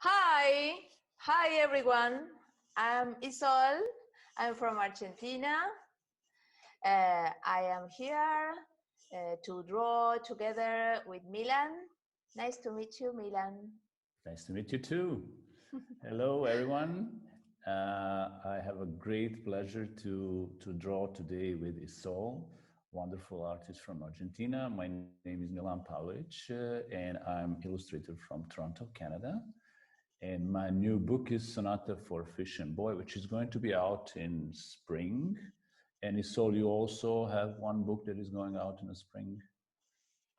Hi, hi everyone. I'm Isol. I'm from Argentina. I am here to draw together with Milan. Nice to meet you, Milan. Nice to meet you too. Hello, everyone. I have a great pleasure to draw today with Isol, wonderful artist from Argentina. My name is Milan Pavlović, and I'm illustrator from Toronto, Canada. And my new book is Sonata for Fish and Boy, which is going to be out in spring. And Isol, you also have one book that is going out in the spring.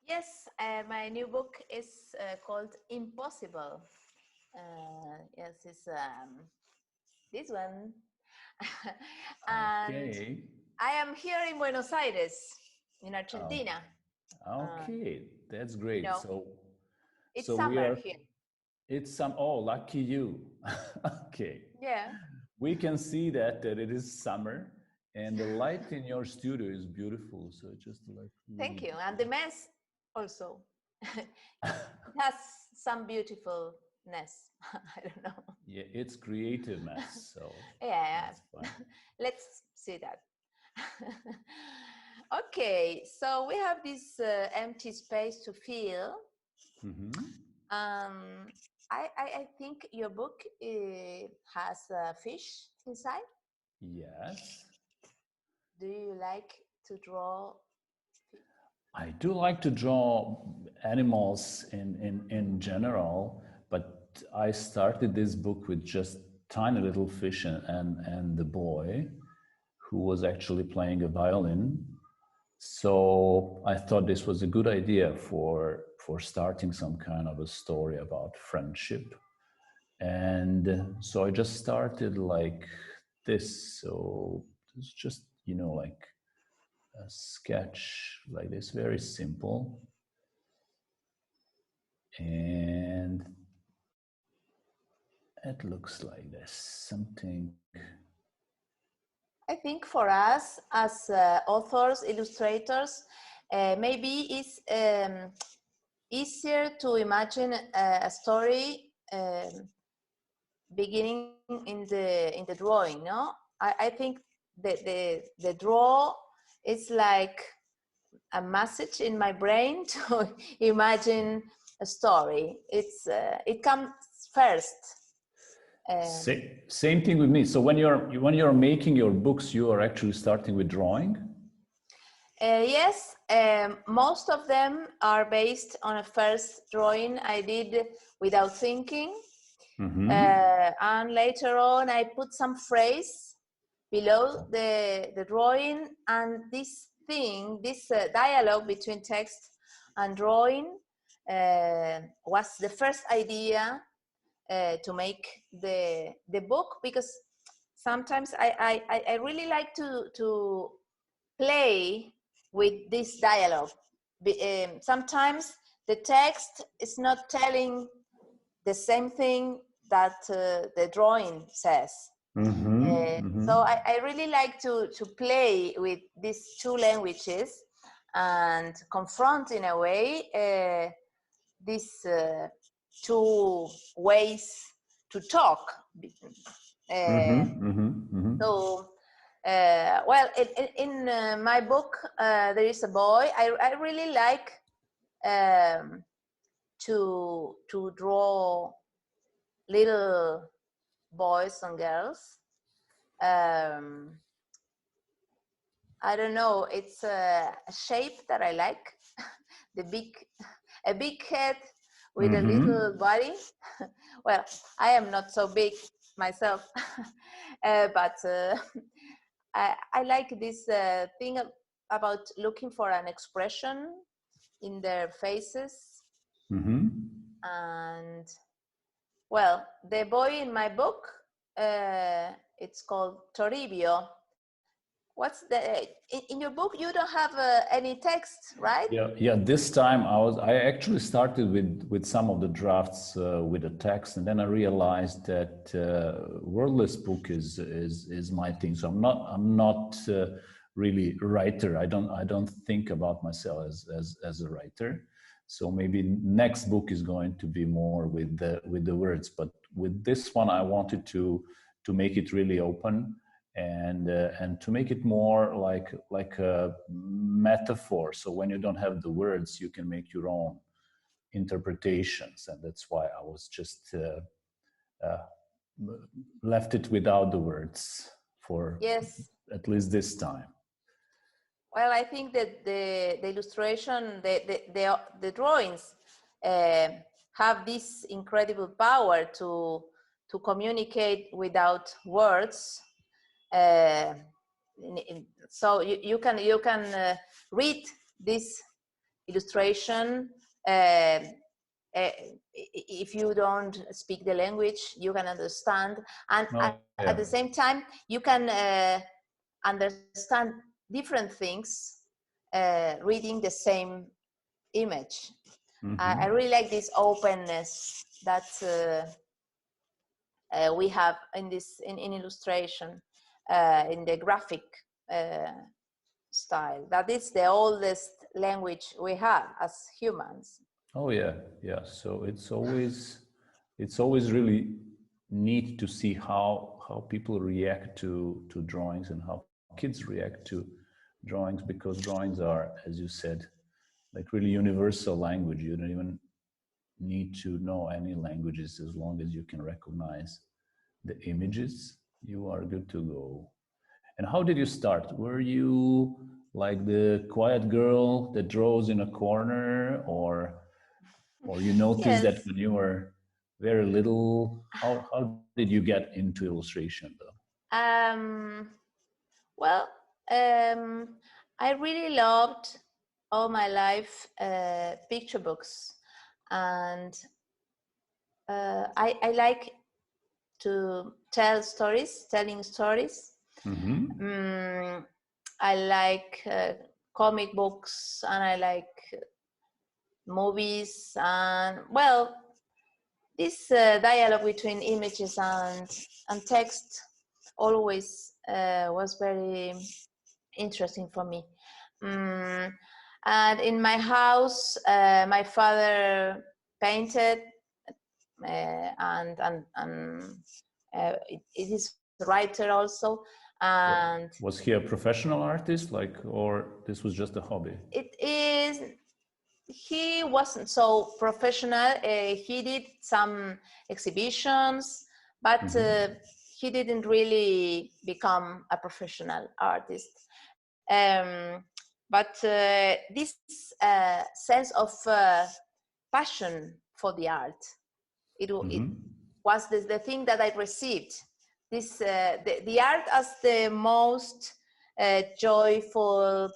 Yes, my new book is called Impossible. Yes, it's this one. And Okay. I am here in Buenos Aires, in Argentina. Okay, that's great. You know, So, it's so we summer are. here. It's some. Oh, lucky you. Okay, Yeah. we can see that it is summer, and the light in your studio is beautiful. So just like Thank really. you. And the mess also. It has some beautifulness. I don't know. Yeah, it's creative mess. So Yeah, that's fine. let's see that. Okay, so we have this empty space to fill. Um, I think your book has a fish inside. Yes, Do you like to draw? I do like to draw animals in general, but I started this book with just tiny little fish and the boy who was actually playing a violin. So I thought this was a good idea for starting some kind of a story about friendship. And so I just started like this. So it's just, like a sketch like this, very simple. And it looks like this, something. I think for us as authors, illustrators, maybe it's easier to imagine a story beginning in the drawing. No, I think the draw is like a message in my brain to imagine a story. It comes first. Same thing with me. So when you're making your books, you are actually starting with drawing. Yes, most of them are based on a first drawing I did without thinking. And later on, I put some phrase below the drawing, and this dialogue between text and drawing was the first idea to make the book, because sometimes I really like to play with this dialogue. Sometimes the text is not telling the same thing that the drawing says. So I really like to play with these two languages and confront in a way these two ways to talk. So, well, in my book, there is a boy. I really like to draw little boys and girls. I don't know. It's a shape that I like. A big head with a little body. Well, I am not so big myself, but I like this thing about looking for an expression in their faces. And well, the boy in my book, it's called Toribio. What's the in your book? You don't have any text, right? Yeah. This time I actually started with some of the drafts with a text, and then I realized that wordless book is my thing. So I'm not really a writer. I don't think about myself as a writer. So maybe next book is going to be more with the words, but with this one I wanted to make it really open and to make it more like a metaphor. So when you don't have the words, you can make your own interpretations, and that's why I was just left it without the words for at least this time. Well, I think that the illustration, the drawings have this incredible power to communicate without words. So you can read this illustration. If you don't speak the language, you can understand, and at the same time, you can understand different things reading the same image. I really like this openness that we have in this in illustration, in the graphic style. That is the oldest language we have as humans. Oh yeah. So it's always really neat to see how people react to drawings and how kids react to drawings, because drawings are, as you said, like really universal language. You don't even need to know any languages. As long as you can recognize the images, you are good to go. And how did you start? Were you like the quiet girl that draws in a corner, or you noticed that when you were very little? How did you get into illustration though? Well, I really loved all my life picture books, and I like to telling stories. I like comic books, and I like movies, and well, this dialogue between images and text always was very interesting for me. And in my house, my father painted, and it is a writer also. And was he a professional artist, or this was just a hobby? He wasn't so professional. He did some exhibitions, but he didn't really become a professional artist. But this sense of passion for the art, it was the thing that I received. This the art as the most joyful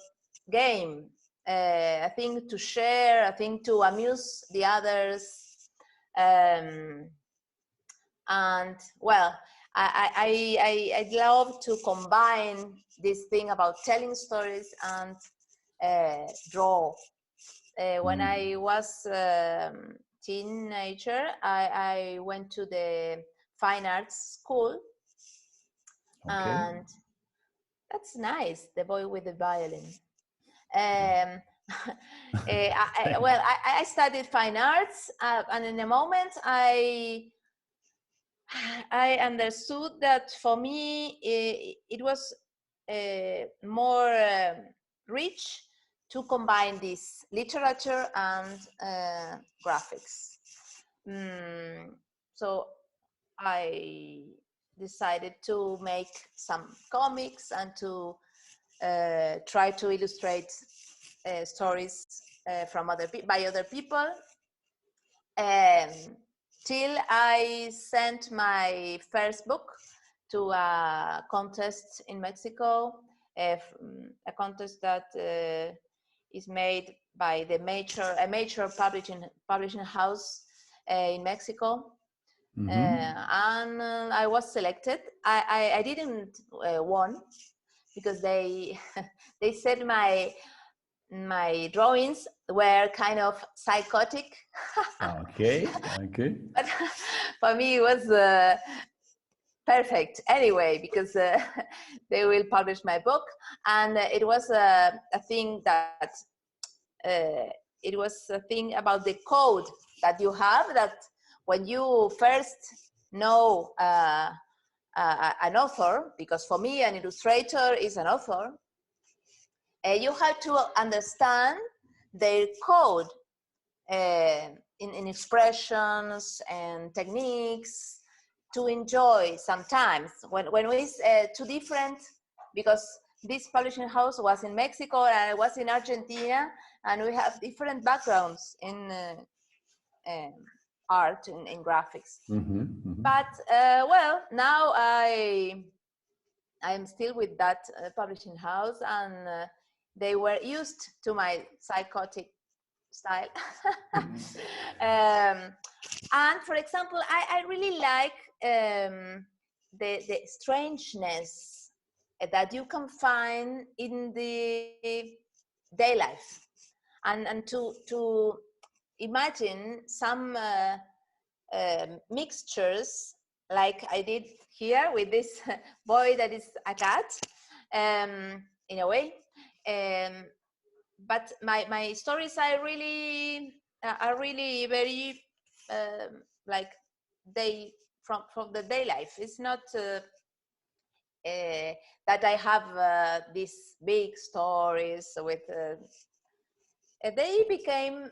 game, a thing to share, a thing to amuse the others, and well, I love to combine this thing about telling stories and draw. When I was teenager, I went to the fine arts school, and that's nice. The boy with the violin. I studied fine arts, and in a moment I understood that for me it was more rich to combine this literature and graphics. So I decided to make some comics and to try to illustrate stories by other people, till I sent my first book to a contest in Mexico, a contest that is made by a major publishing house in Mexico. And I was selected. I didn't won, because they said my drawings were kind of psychotic. Okay. But for me it was perfect anyway, because they will publish my book, and it was a thing that it was a thing about the code that you have, that when you first know an author, because for me an illustrator is an author, you have to understand their code in expressions and techniques to enjoy sometimes. When it's too different, because this publishing house was in Mexico and I was in Argentina, and we have different backgrounds in art, in graphics. But well, now I'm still with that publishing house, and they were used to my psychotic style. And for example, I really like the strangeness that you can find in the day life, and to imagine some mixtures like I did here with this boy that is a cat, in a way. But my stories are really very like they from the day life. It's not that I have these big stories with. They became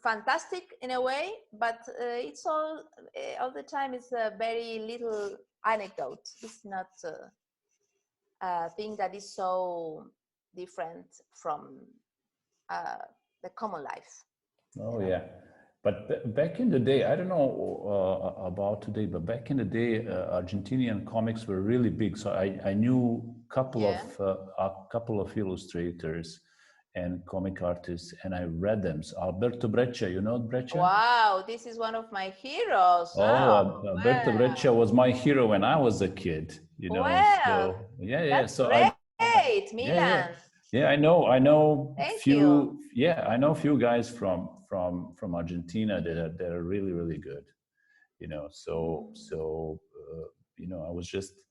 fantastic in a way, but it's all the time. It's a very little anecdote. It's not a thing that is so different from the common life. Oh, yeah. But back in the day, I don't know about today, but back in the day, Argentinian comics were really big. So I knew a couple of illustrators and comic artists, and I read them. So Alberto Breccia, you know Breccia? Wow, this is one of my heroes. Oh, Alberto Breccia was my hero when I was a kid. You know, well, so yeah. That's So great, Milan. Yeah, I know Thank few. You. Yeah, I know a few guys from Argentina that are really, really good. You know, so you know, I was just,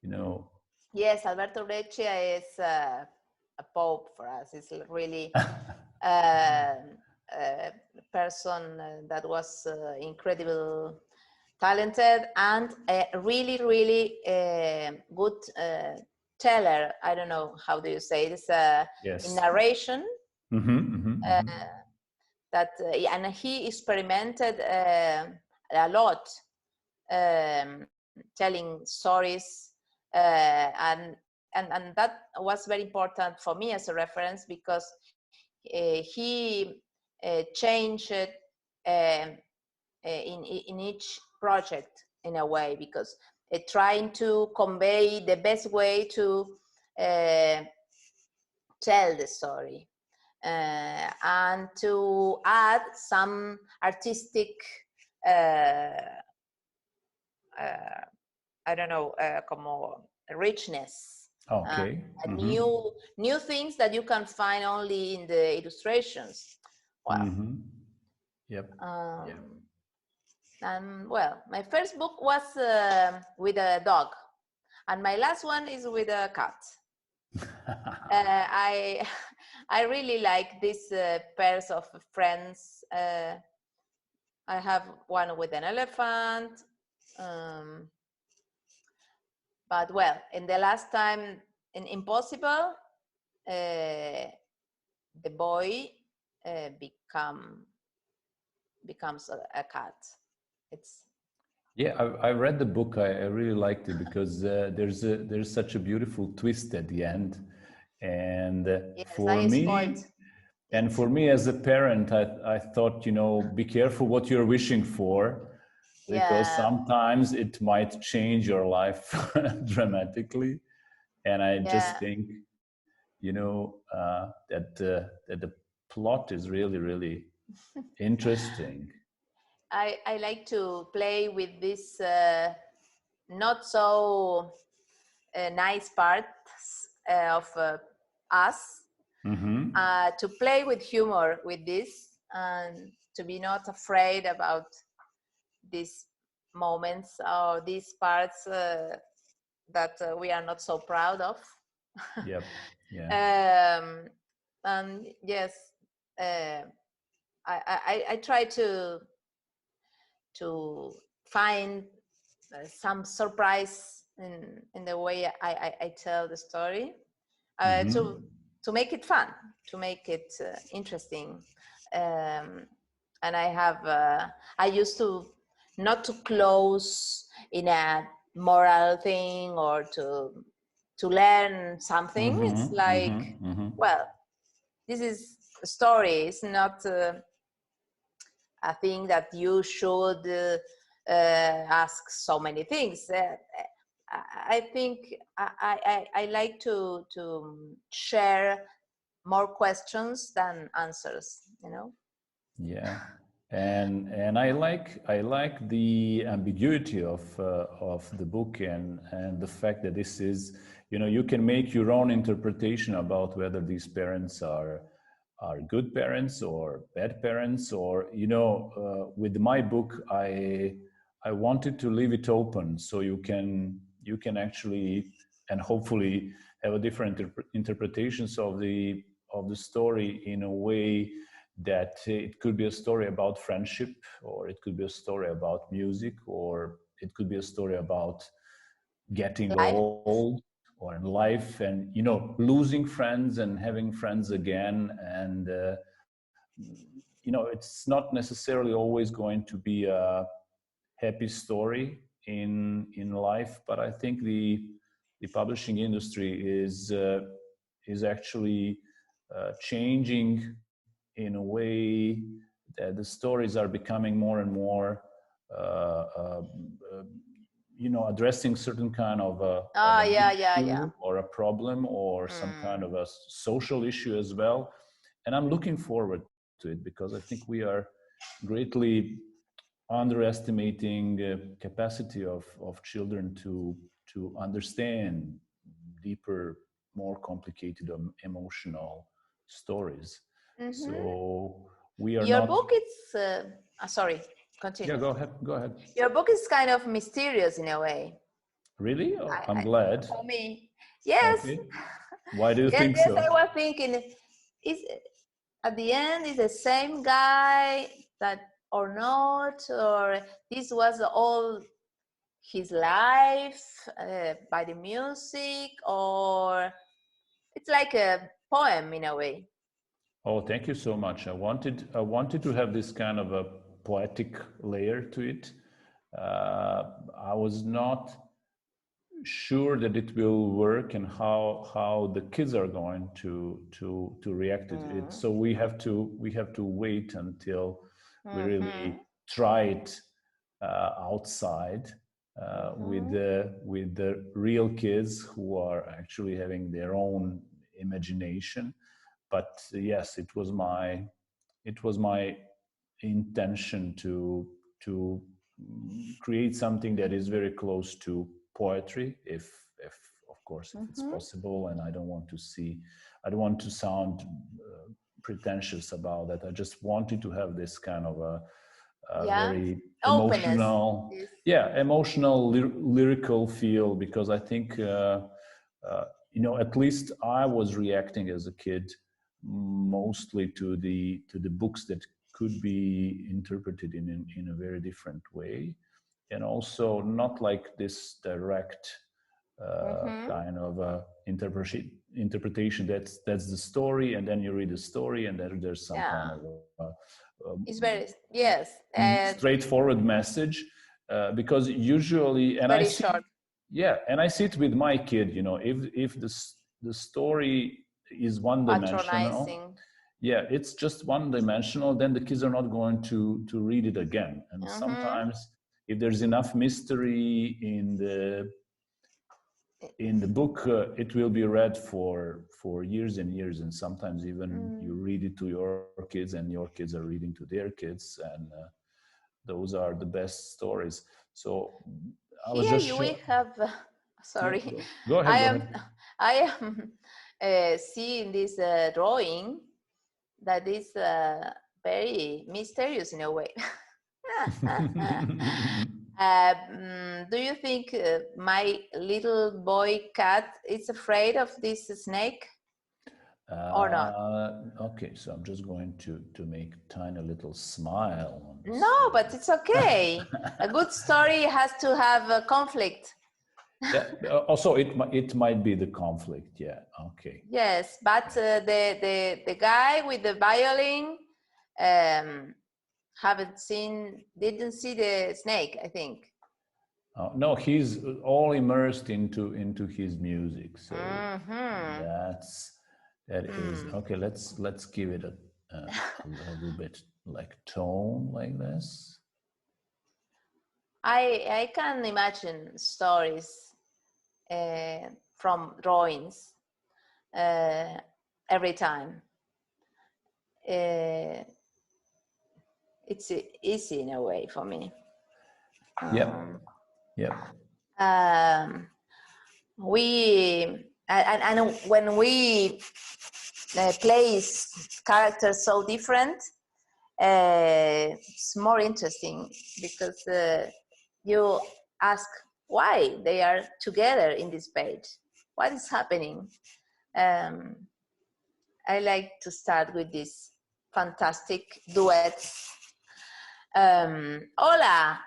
you know. Yes, Alberto Breccia is a pope for us. It's really a person that was incredible, talented, and a really, really good teller. I don't know how do you say this in narration. That and he experimented a lot, telling stories, and that was very important for me as a reference, because he changed in each project in a way, because trying to convey the best way to tell the story. And to add some artistic, I don't know, como richness. Okay. New things that you can find only in the illustrations. Wow. Yep. And well, my first book was with a dog, and my last one is with a cat. I really like these pairs of friends. I have one with an elephant, but well, in the last time in Impossible, the boy becomes a cat. It's I read the book. I really liked it because there's such a beautiful twist at the end, and for me as a parent, I thought, you know, be careful what you're wishing for, because sometimes it might change your life dramatically, and I just think, you know, that the plot is really, really interesting. I like to play with this not so nice parts of us, to play with humor with this, and to be not afraid about these moments or these parts that we are not so proud of. Yep. Yeah. And yes, I try to find some surprise in the way I tell the story, to make it fun, to make it interesting. And I used to not to close in a moral thing or to learn something. It's like, well, this is a story. It's not a thing that you should ask so many things. I think I like to share more questions than answers, you know. Yeah, and I like the ambiguity of the book, and the fact that this is, you know, you can make your own interpretation about whether these parents are good parents or bad parents, or, you know, with my book I wanted to leave it open so you can actually and hopefully have a different interpretations of the story, in a way that it could be a story about friendship, or it could be a story about music, or it could be a story about getting Life. old, or in life, and, you know, losing friends and having friends again. And you know, it's not necessarily always going to be a happy story in life, but I think the publishing industry is actually changing in a way that the stories are becoming more and more uh, uh, uh, you know, addressing certain kind of an issue or a problem, or some kind of a social issue as well. And I'm looking forward to it, because I think we are greatly underestimating capacity of children to understand deeper, more complicated emotional stories. So we are Your not. book is sorry, continue. Yeah, go ahead. Your book is kind of mysterious in a way. Really? Oh, I'm glad. For me, yes. Okay. Why do you Yes, think yes, so? I was thinking, is at the end is the same guy that or not, or this was all his life by the music, or it's like a poem in a way. Oh, thank you so much. I wanted to have this kind of a poetic layer to it. I was not sure that it will work, and how the kids are going to react to it. So we have to wait until we really try it outside with the real kids who are actually having their own imagination. But yes, it was my intention to create something that is very close to poetry, if of course, if it's possible. And I don't want to sound pretentious about that. I just wanted to have this kind of a very Openness. emotional, lyrical feel, because I think you know, at least I was reacting as a kid mostly to the books that could be interpreted in a very different way, and also not like this direct kind of interpretation. That's the story, and then you read the story, and then there's some kind of it's very straightforward message, because usually, and very short. Yeah, and I see it with my kid. You know, if the story is one dimensional, yeah, it's just one dimensional, then the kids are not going to read it again. And sometimes, if there's enough mystery in the book, it will be read for years and years, and sometimes even you read it to your kids, and your kids are reading to their kids, and those are the best stories. So I was just we have sorry, yeah, go ahead. I am seeing this drawing that is very mysterious in a way. Do you think my little boy cat is afraid of this snake? or not? Okay, so I'm just going to make a tiny little smile on this. No, but it's okay. A good story has to have a conflict. Yeah. Also, it might be the conflict. Yeah. Okay. Yes, but the guy with the violin didn't see the snake, I think. No, he's all immersed into his music. So that is okay. Let's give it a little bit like tone like this. I can imagine stories from drawings every time. It's easy in a way for me. Yep. And when we place characters so different, it's more interesting because you ask why they are together in this page. What is happening? I like to start with this fantastic duets. Hola,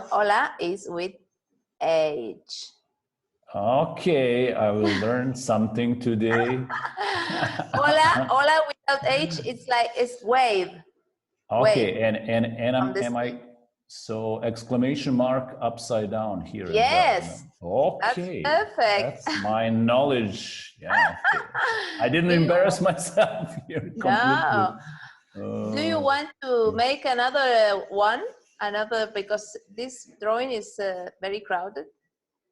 hola is with H. Okay, I will learn something today. Hola without H, it's wave. Okay, wave. am I so exclamation mark upside down here? Yes. As well, no? Okay, that's perfect. That's my knowledge. Yeah, okay. I didn't embarrass myself here completely. No. Do you want to make another one? Because this drawing is very crowded.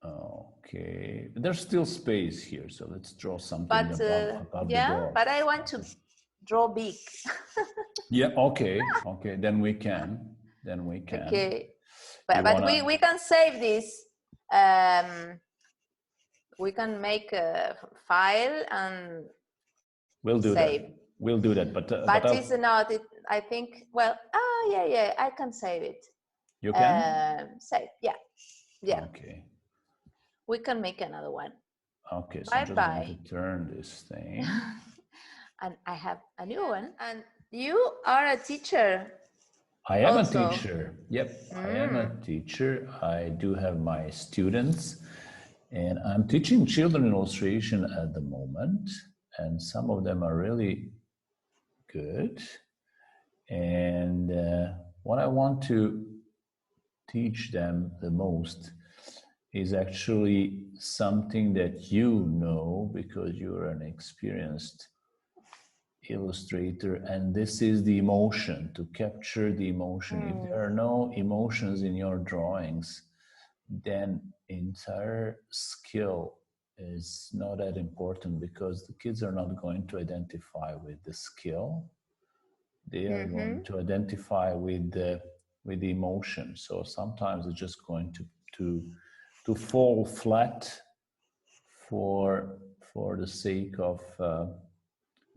Okay, there's still space here, so let's draw something above the door. But I want to draw big. Yeah, okay, then we can. Okay, but we can save this. We can make a file and we'll do save. that. We'll do that, but it's not. I think. Well, yeah. I can save it. You can save. Yeah. Okay. We can make another one. Okay, so I'm just going to turn this thing. And I have a new one. And you are a teacher. I am also a teacher. Yep, I am a teacher. I do have my students, and I'm teaching children illustration at the moment, and some of them are really good. And what I want to teach them the most is actually something that you know because you're an experienced illustrator, and this is the emotion, to capture the emotion. If there are no emotions in your drawings, then entire skill is not that important because the kids are not going to identify with the skill. They are going to identify with the emotion. So sometimes it's just going to fall flat for the sake of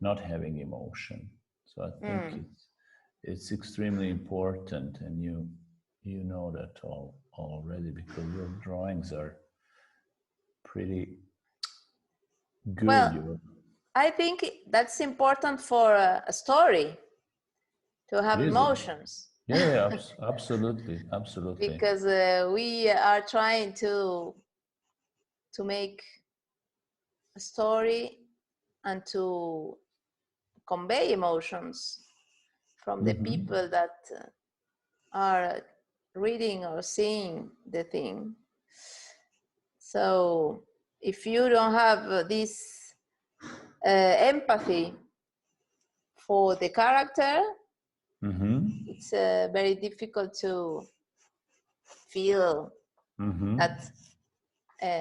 not having emotion. So I think it's extremely important, and you know that already because your drawings are pretty good. Well, I think that's important for a story, to have emotions. Yeah, absolutely. Because we are trying to make a story and to convey emotions from the people that are reading or seeing the thing. So if you don't have this empathy for the character, it's very difficult to feel that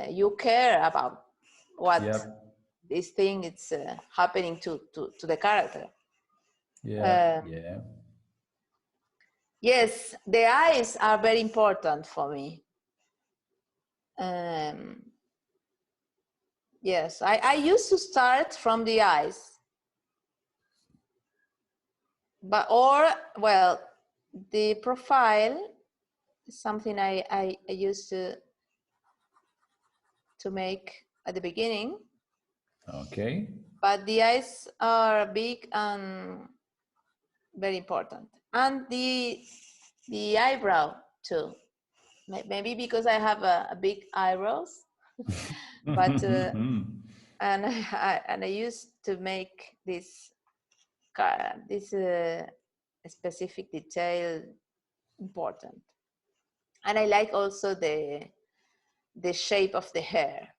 you care about what this thing is happening to the character. Yes, the eyes are very important for me. Yes, I used to start from the eyes. The profile is something I used to make at the beginning. Okay. but the eyes are big and very important, and the eyebrow too. Maybe because I have a big eyebrows, but and I used to make this specific detail important, and I like also the shape of the hair.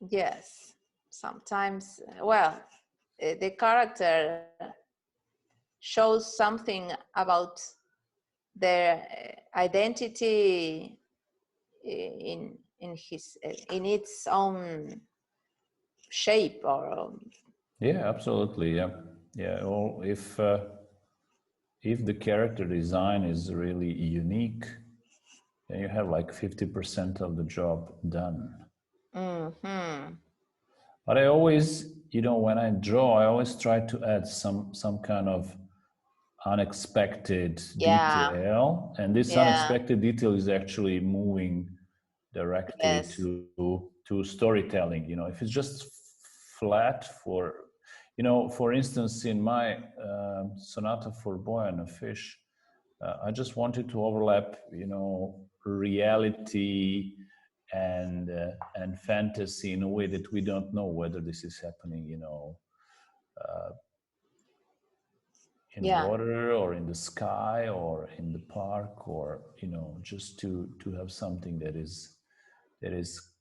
Yes, sometimes, well, the character shows something about their identity in its own shape, or yeah, absolutely, yeah. Well, if the character design is really unique, then you have like 50% of the job done. But I always, when I draw, I always try to add some kind of unexpected detail, and this unexpected detail is actually moving directly to storytelling. If it's just flat for instance, in my Sonata for Boy and a Fish, I just wanted to overlap reality and fantasy in a way that we don't know whether this is happening in water or in the sky or in the park, or just to have something that is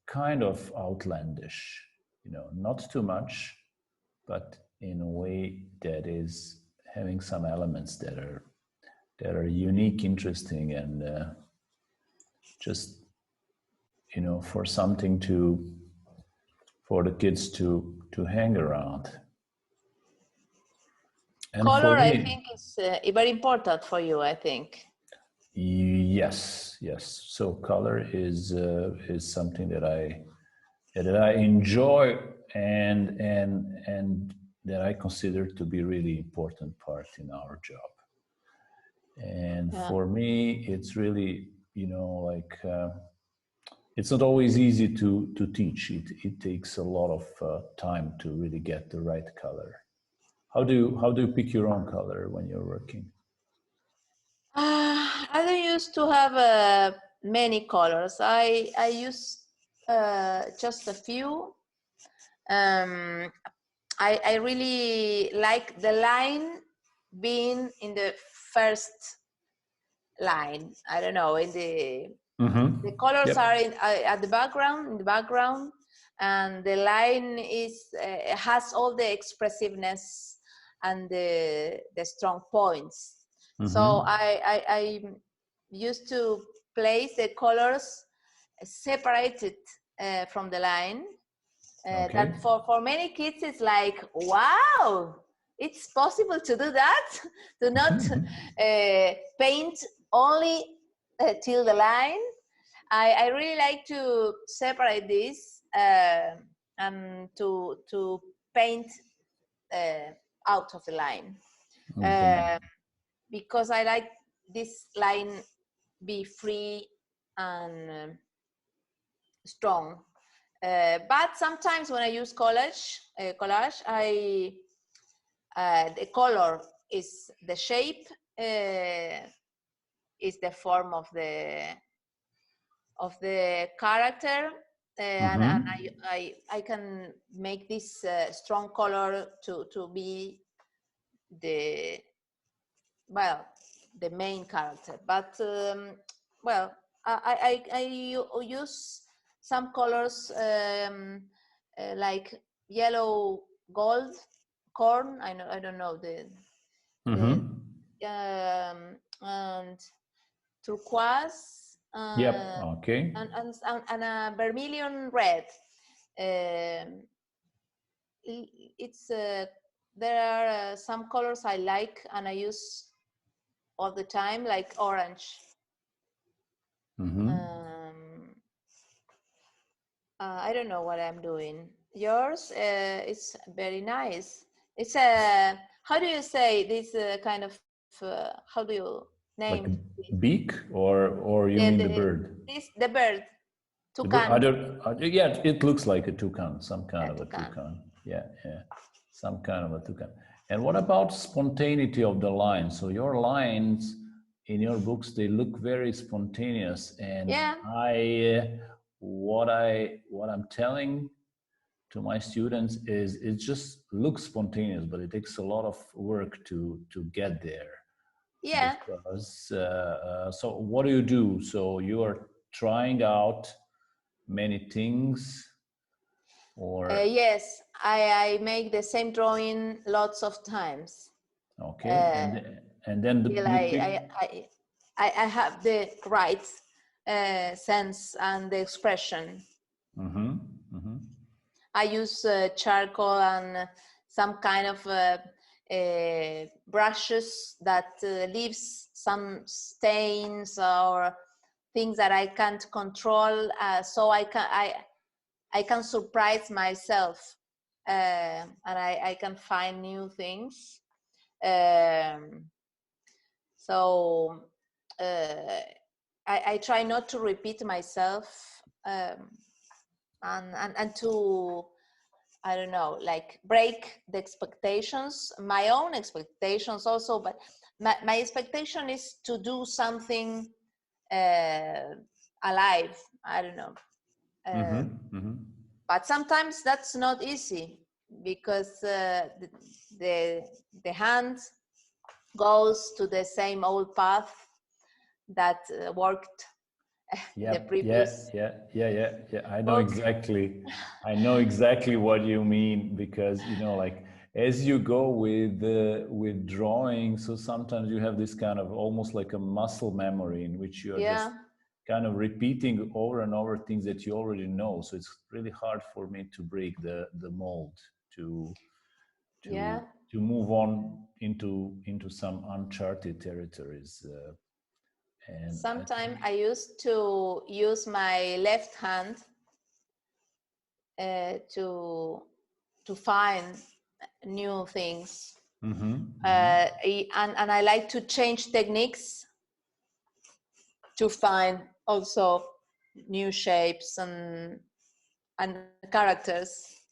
kind of outlandish, not too much, but in a way that is having some elements that are unique, interesting, and just for something for the kids to hang around. And color, I think, is very important for you, I think. Yes. So color is something that I enjoy and that I consider to be really important part in our job. And for me, it's really it's not always easy to teach. It takes a lot of time to really get the right color. How do you pick your own color when you're working? I don't used to have many colors. I use just a few. I really like the line being in the first line. I don't know, in the colors are at the background, and the line has all the expressiveness and the strong points. So I used to place the colors separated from the line. That for many kids it's like, wow, it's possible to do that, to not paint only till the line. I really like to separate this and to paint out of the line, because I like this line be free and strong. But sometimes when I use collage, the color is the shape, is the form of the character, and I can make this strong color to be the main character. But I use some colors like yellow gold corn. I don't know and turquoise. And a vermilion red. It's there are some colors I like and I use all the time, like orange. I don't know what I'm doing. Yours, it's very nice. It's a, how do you say this kind of, how do you name? Like beak, or you mean the bird? The bird. Toucan. Yeah, it looks like a toucan, some kind of a toucan. toucan. Yeah, some kind of a toucan. And what about spontaneity of the lines? So your lines in your books, they look very spontaneous. And what I'm telling to my students is it just looks spontaneous, but it takes a lot of work to get there. Yeah. Because, so what do? So you are trying out many things, or yes, I make the same drawing lots of times. Okay, and then till I have the right sense and the expression. I use charcoal and some kind of brushes that leaves some stains or things that I can't control, so I can surprise myself, and I can find new things. So I try not to repeat myself, and to, I don't know, like break the expectations, my own expectations also, but my expectation is to do something alive. I don't know. But sometimes that's not easy because the hand goes to the same old path that worked the previous. I know exactly. I know exactly what you mean, because like as you go with drawing, so sometimes you have this kind of almost like a muscle memory in which you are just kind of repeating over and over things that you already know. So it's really hard for me to break the mold, to move on into some uncharted territories. And sometimes I used to use my left hand to find new things, and I like to change techniques to find also new shapes and characters,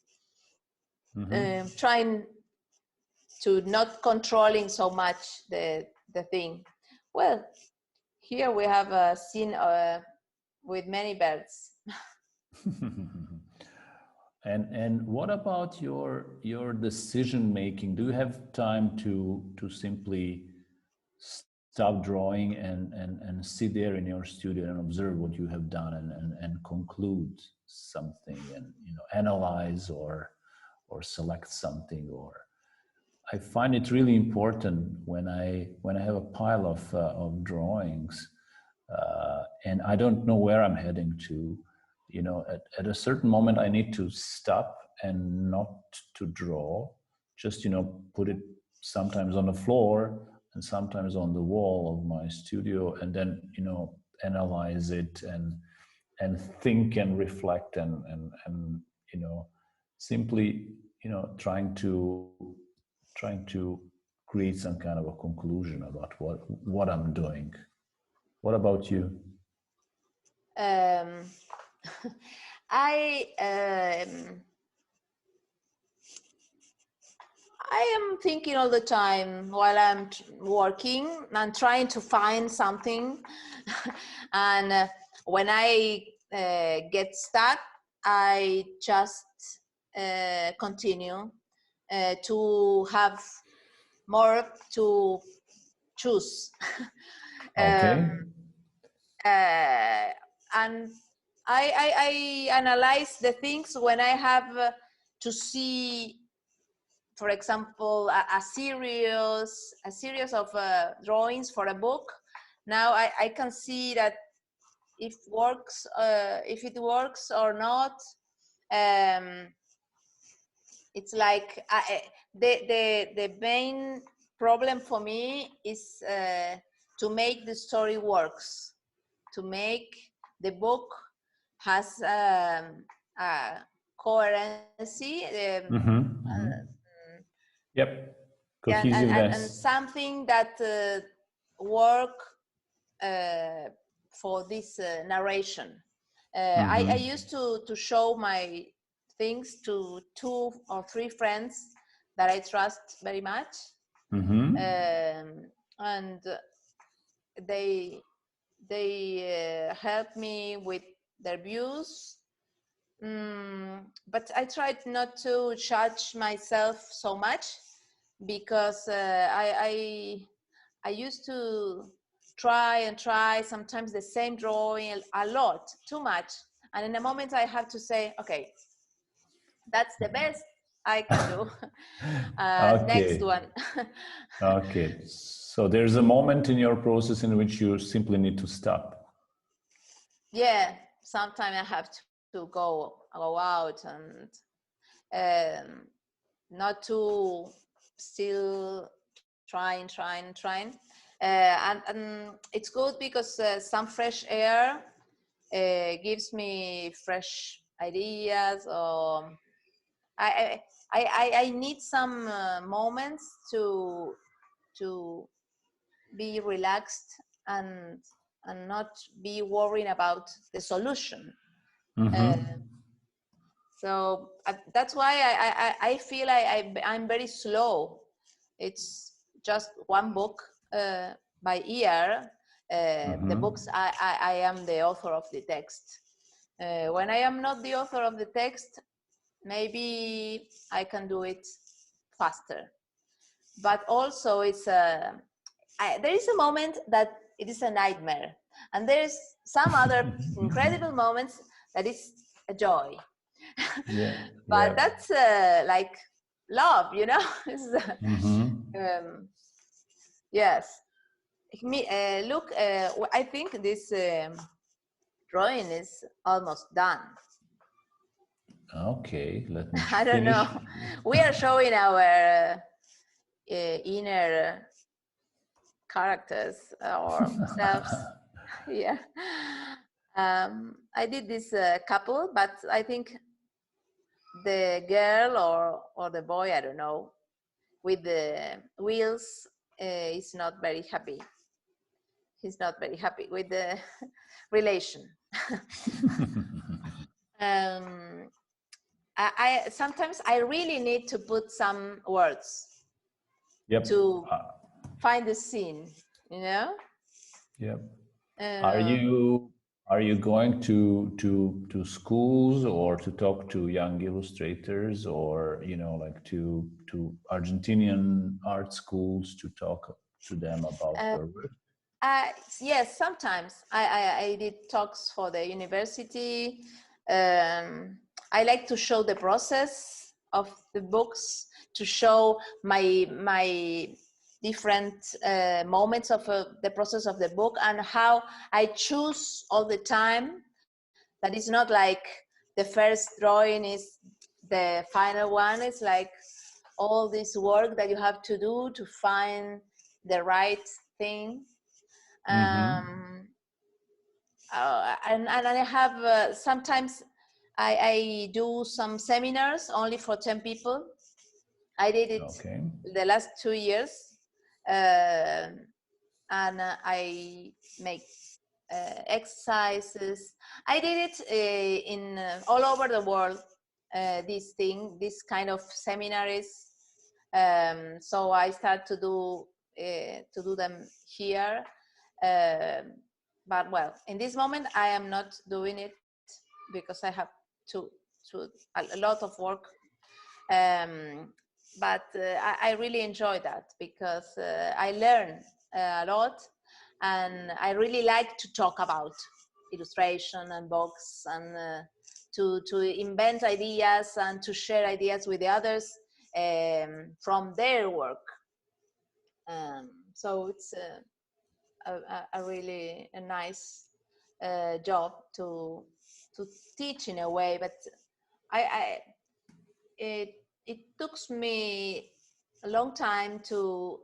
trying to not controlling so much the thing. Well, here we have a scene with many birds. And what about your decision making? Do you have time to simply stop drawing and sit there in your studio and observe what you have done and conclude something, and analyze or select something? Or I find it really important when I have a pile of drawings, and I don't know where I'm heading to. At a certain moment, I need to stop and not to draw. Just put it sometimes on the floor and sometimes on the wall of my studio, and then analyze it and think and reflect and simply trying to create some kind of a conclusion about what I'm doing. What about you? I am thinking all the time while I'm working and trying to find something. And when I get stuck, I just continue to have more to choose. Okay. And I analyze the things when I have to see, for example, a series of drawings for a book. Now I can see that if it works or not. It's like the main problem for me is to make the story works, to make the book has a coherency. Yep. Cohesiveness. And something that work for this narration. I used to show my things to 2 or 3 friends that I trust very much, and they help me with their views. But I tried not to judge myself so much, because I used to try sometimes the same drawing a lot, too much, and in a moment I have to say, okay, that's the best I can do. Next Okay. one. Okay. So there's a moment in your process in which you simply need to stop. Yeah, sometimes I have to go out and not to still trying. And it's good because some fresh air gives me fresh ideas, or I need some moments to be relaxed and not be worrying about the solution. So that's why I feel I'm very slow. It's just one book by year. The books I am the author of the text. When I am not the author of the text, maybe I can do it faster. But also there is a moment that it is a nightmare, and there's some other incredible moments that is a joy. Yeah. But that's like love, you know. Yes. Look, I think this drawing is almost done. Okay, let me I don't finish. know. We are showing our inner characters or selves. Yeah. I did this couple, but I think the girl or the boy, I don't know, with the wheels is not very happy. He's not very happy with the relation. I sometimes I really need to put some words to find the scene, you know. Yep. Are you going to schools or to talk to young illustrators, or like to Argentinian art schools to talk to them about your work? Yes, sometimes I did talks for the university. I like to show the process of the books, to show my different moments of the process of the book, and how I choose all the time. That is not like the first drawing is the final one. It's like all this work that you have to do to find the right thing. And I have sometimes I do some seminars only for 10 people. I did it the last 2 years, and I make exercises. I did it in all over the world. This kind of seminaries. So I start to do them here. But well, in this moment, I am not doing it because I have a lot of work. But I really enjoy that because I learn a lot, and I really like to talk about illustration and books, and to invent ideas and to share ideas with the others from their work. So it's a really nice job to teach in a way, but it took me a long time to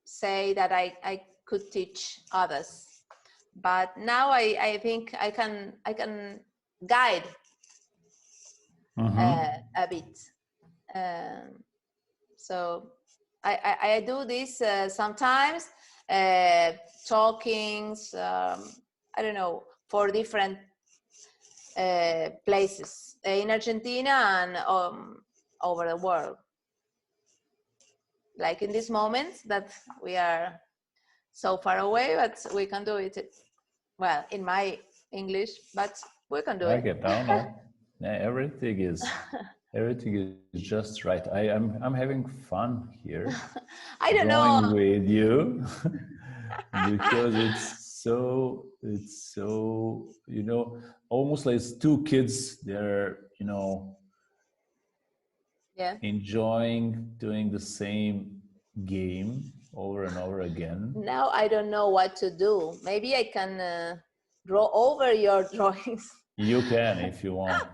say that I could teach others, but now I think I can guide a bit. So I do this sometimes, talkings, I don't know, for different places in Argentina and over the world. Like in this moment that we are so far away, but we can do it. Well, in my English, but we can do it. I don't know. Yeah, everything is just right. I'm having fun here. I don't drawing know with you because it's so almost like it's two kids. They're enjoying doing the same game over and over again. Now I don't know what to do. Maybe I can draw over your drawings. You can if you want.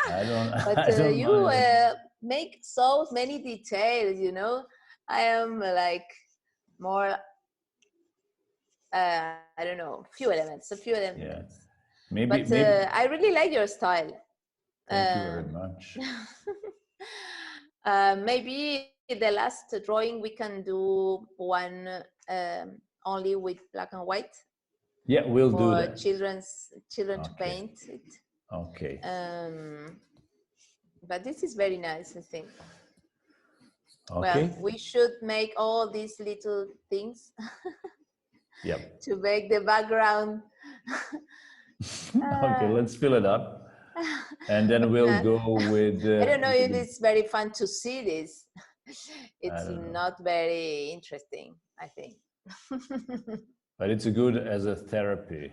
I don't. But I don't you mind. make so many details. I am like more. I don't know, a few elements. Yeah, maybe. But I really like your style. Thank you very much. Maybe the last drawing we can do one only with black and white. Yeah, we'll do that. Children to paint it. Okay. But this is very nice, I think. Okay. Well, we should make all these little things. Yep. To make the background. Okay, let's fill it up. And then we'll go with... I don't know if it's very fun to see this. It's not very interesting, I think. But it's good as a therapy.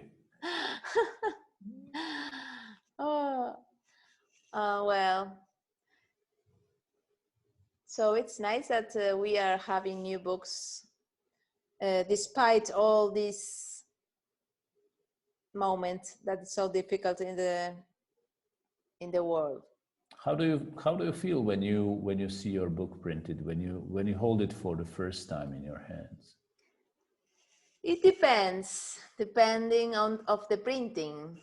Well. So it's nice that we are having new books despite all these moments that's so difficult in the world. How do you feel when you see your book printed, when you hold it for the first time in your hands? It depends, depending on the printing.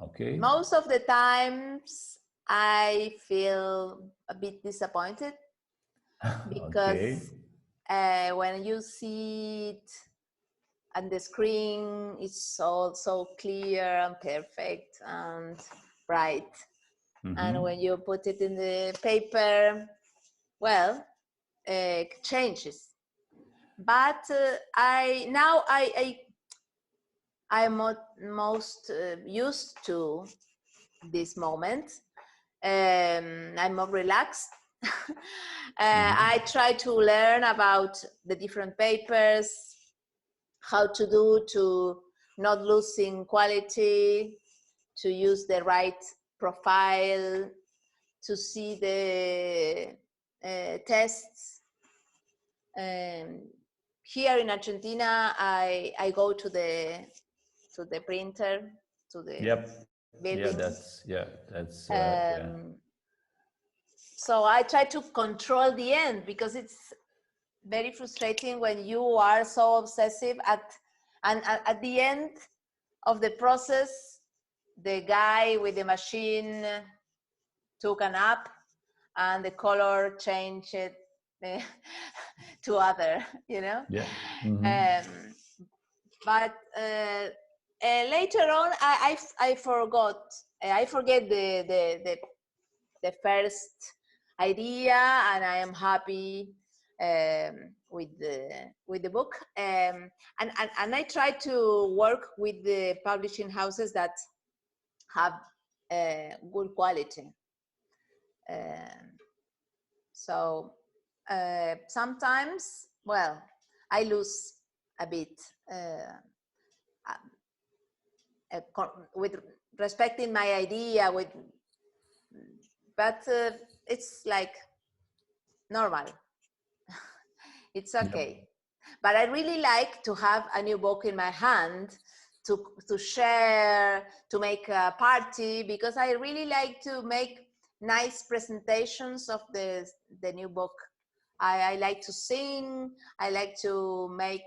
Okay. Most of the times I feel a bit disappointed because when you see it on the screen, it's all so clear and perfect and bright. Mm-hmm. And when you put it in the paper, well, it changes. But I'm most used to this moment. I'm more relaxed. I try to learn about the different papers, how to do to not losing quality, to use the right profile, to see the tests. Here in Argentina, I go to the printer, to the building. That's So I try to control the end because it's very frustrating when you are so obsessive and at the end of the process, the guy with the machine took a nap and the color changed to other, Yeah. Mm-hmm. But later on, I forget the first idea, and I am happy with the book. And I try to work with the publishing houses that have good quality. So sometimes, well, I lose a bit with respecting my idea, but it's like normal. It's okay. Yep. But I really like to have a new book in my hand to share, to make a party, because I really like to make nice presentations of the new book. I like to sing. I like to make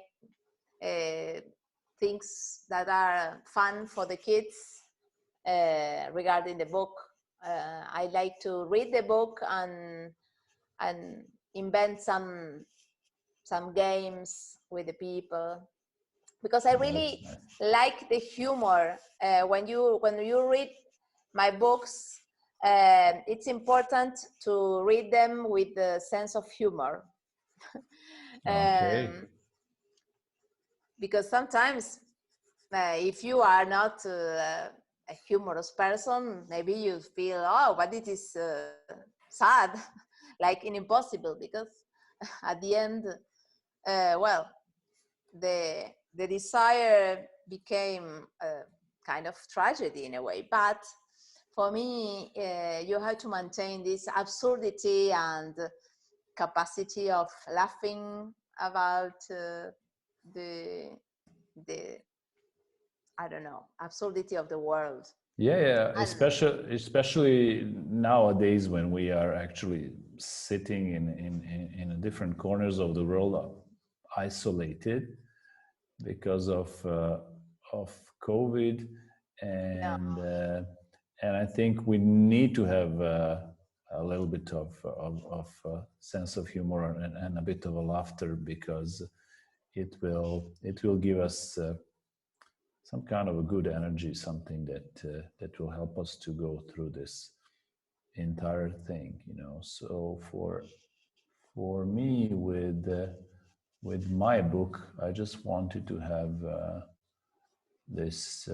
things that are fun for the kids regarding the book. I like to read the book and invent some games with the people, because I really like the humor. When you read my books, it's important to read them with a sense of humor. Okay. Because sometimes if you are not a humorous person, maybe you feel, oh, but it is sad, like in Impossible, because at the end, well, the desire became a kind of tragedy in a way. But for me, you have to maintain this absurdity and capacity of laughing about the I don't know, absurdity of the world. Yeah, And especially nowadays when we are actually sitting in different corners of the world, isolated because of COVID, yeah, and I think we need to have a little bit of sense of humor and a bit of a laughter, because it will give us some kind of a good energy, something that will help us to go through this entire thing, you know. So for me, with my book, I just wanted to have this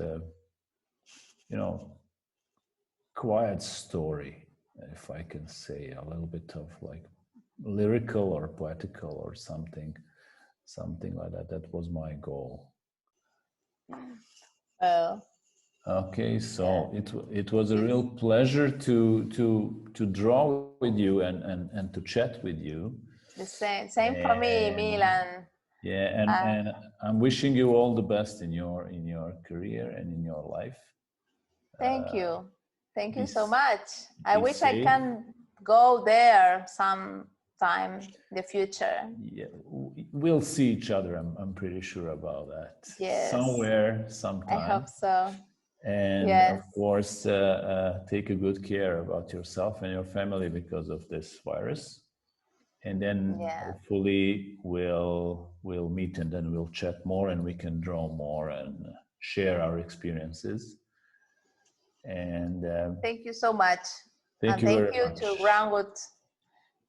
you know, quiet story, if I can say, a little bit of like lyrical or poetical or something like that. That was my goal. Okay, so it was a real pleasure to draw with you and to chat with you. the same for me, Milan. Yeah, and I'm wishing you all the best in your career and in your life. Thank you. Thank you Be, so much. I be wish I safe. can go there sometime in the future. Yeah, we'll see each other. I'm pretty sure about that. Yes. Somewhere, I sometime. hope so. And Yes. of course, take a good care about yourself and your family because of this virus. And then hopefully we'll meet, and then we'll chat more, and we can draw more and share our experiences. And thank you so much. Thank you very much. To Groundwood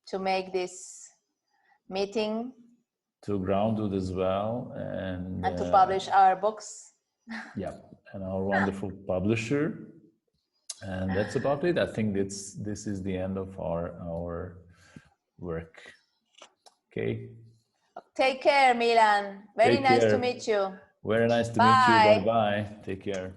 to make this meeting. To Groundwood as well, and to publish our books. Yeah, and our wonderful publisher. And that's about it. I think this is the end of our work. Okay. Take care, Milan. Very nice to meet you. Very nice to meet you. Bye bye. Take care.